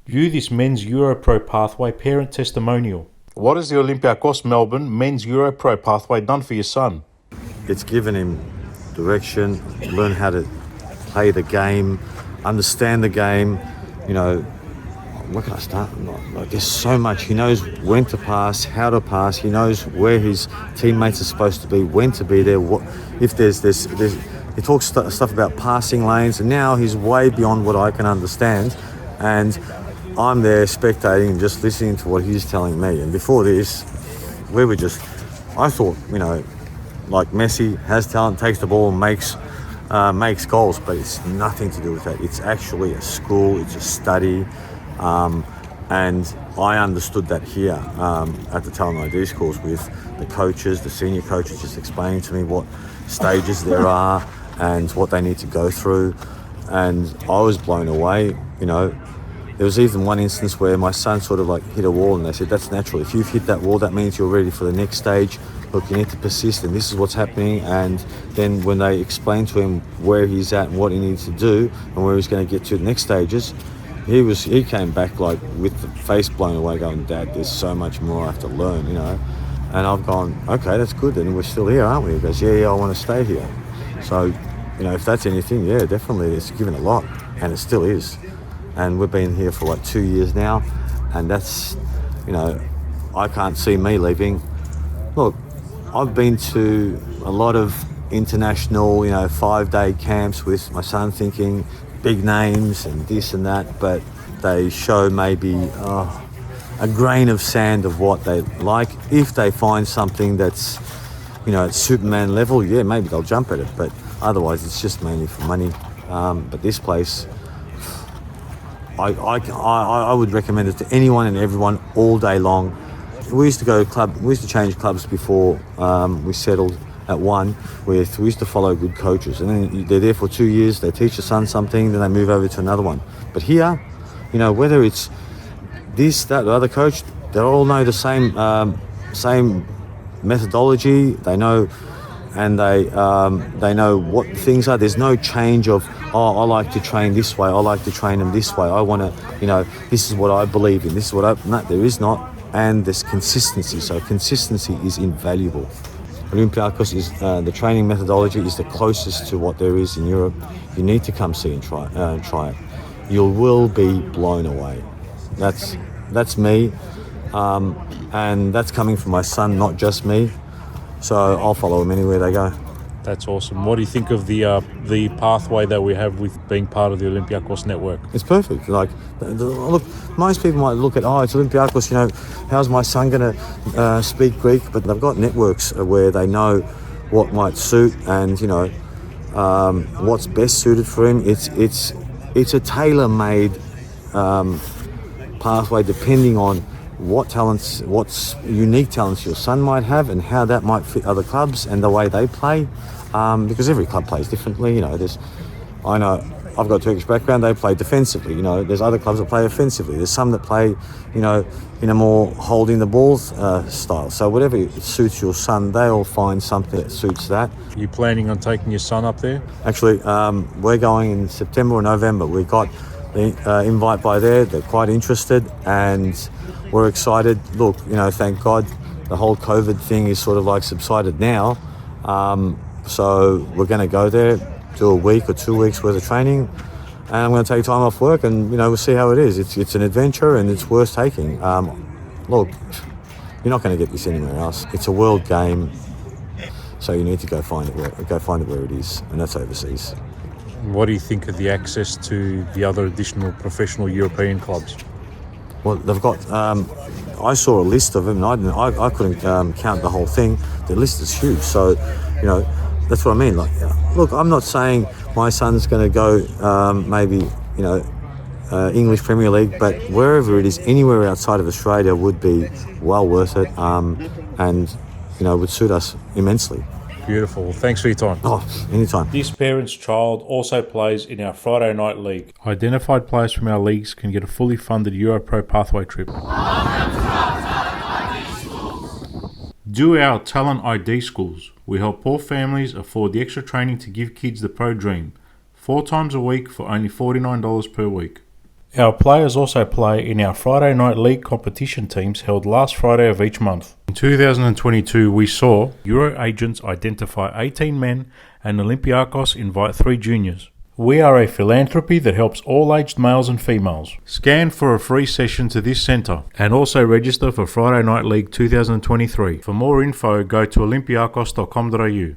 View this men's Europro pathway parent testimonial. What has the Olympiacos Melbourne men's Europro pathway done for your son? It's given him direction, learn how to play the game, understand the game. You know, where can I start? Like, there's so much. He knows when to pass, how to pass. He knows where his teammates are supposed to be, when to be there. What if there's he talks stuff about passing lanes, and now he's way beyond what I can understand. And I'm there spectating and just listening to what he's telling me. And before this, I thought, you know, like Messi has talent, takes the ball and makes goals, but it's nothing to do with that. It's actually a school, it's a study, and I understood that here at the Talent ID schools with the coaches, the senior coaches just explaining to me what stages there are and what they need to go through, and I was blown away. You know, there was even one instance where my son sort of like hit a wall, and they said, that's natural. If you've hit that wall, that means you're ready for the next stage. Look, you need to persist, and this is what's happening. And then when they explained to him where he's at and what he needs to do and where he's going to get to the next stages, he came back like with the face blown away, going, Dad, there's so much more I have to learn, you know. And I've gone, okay, that's good, and we're still here, aren't we? He goes, yeah, I want to stay here. So, you know, if that's anything, yeah, definitely, it's given a lot, and it still is. And we've been here for like 2 years now, and that's, you know, I can't see me leaving. Look, I've been to a lot of international, you know, 5-day camps with my son, thinking big names and this and that, but they show maybe a grain of sand of what they like. If they find something that's, you know, at Superman level, yeah, maybe they'll jump at it, but otherwise it's just mainly for money. But this place, I would recommend it to anyone and everyone all day long. We used to change clubs before we settled at one. We used to follow good coaches, and then they're there for 2 years, they teach the son something, then they move over to another one. But here, you know, whether it's this, that, the other coach, they all know the same methodology. They know, and they know what things are. There's no change of, I like to train this way, I like to train them this way, I want to, you know, this is what I believe in, this is what no, there is not. And there's consistency, so consistency is invaluable. Olympiacos is, the training methodology is the closest to what there is in Europe. You need to come see and try it. You will be blown away. That's me, and that's coming from my son, not just me. So I'll follow them anywhere they go. That's awesome. What do you think of the pathway that we have with being part of the Olympiacos network? It's perfect. Like, look, most people might look at, it's Olympiacos, you know, how's my son going to speak Greek? But they've got networks where they know what might suit, and, you know, what's best suited for him. It's a tailor-made pathway depending on what unique talents your son might have and how that might fit other clubs and the way they play. Because every club plays differently, you know. I know I've got a Turkish background, they play defensively, you know. There's other clubs that play offensively. There's some that play, you know, in a more holding the ball style. So whatever suits your son, they'll find something that suits that. Are you planning on taking your son up there? Actually, we're going in September or November. We got the invite by there. They're quite interested, and we're excited. Look, you know, thank God the whole COVID thing is sort of like subsided now. So we're going to go there, do a week or 2 weeks worth of training, and I'm going to take time off work, and, you know, we'll see how it is. It's an adventure, and it's worth taking. Look, you're not going to get this anywhere else. It's a world game, so you need to go find it where it is, and that's overseas. What do you think of the access to the other additional professional European clubs? Well, they've got, I saw a list of them, and I couldn't count the whole thing. The list is huge, so, you know, that's what I mean. Like, look, I'm not saying my son's going to go maybe, you know, English Premier League, but wherever it is, anywhere outside of Australia would be well worth it, and, you know, would suit us immensely. Beautiful. Thanks for your time. Anytime. This parent's child also plays in our Friday night league. Identified players from our leagues can get a fully funded Europro pathway trip. Do our Talent ID schools. We help poor families afford the extra training to give kids the pro dream. 4 times a week for only $49 per week. Our players also play in our Friday Night League competition teams held last Friday of each month. In 2022, we saw Euro agents identify 18 men and Olympiacos invite 3 juniors. We are a philanthropy that helps all aged males and females. Scan for a free session to this centre and also register for Friday Night League 2023. For more info, go to olympiacos.com.au.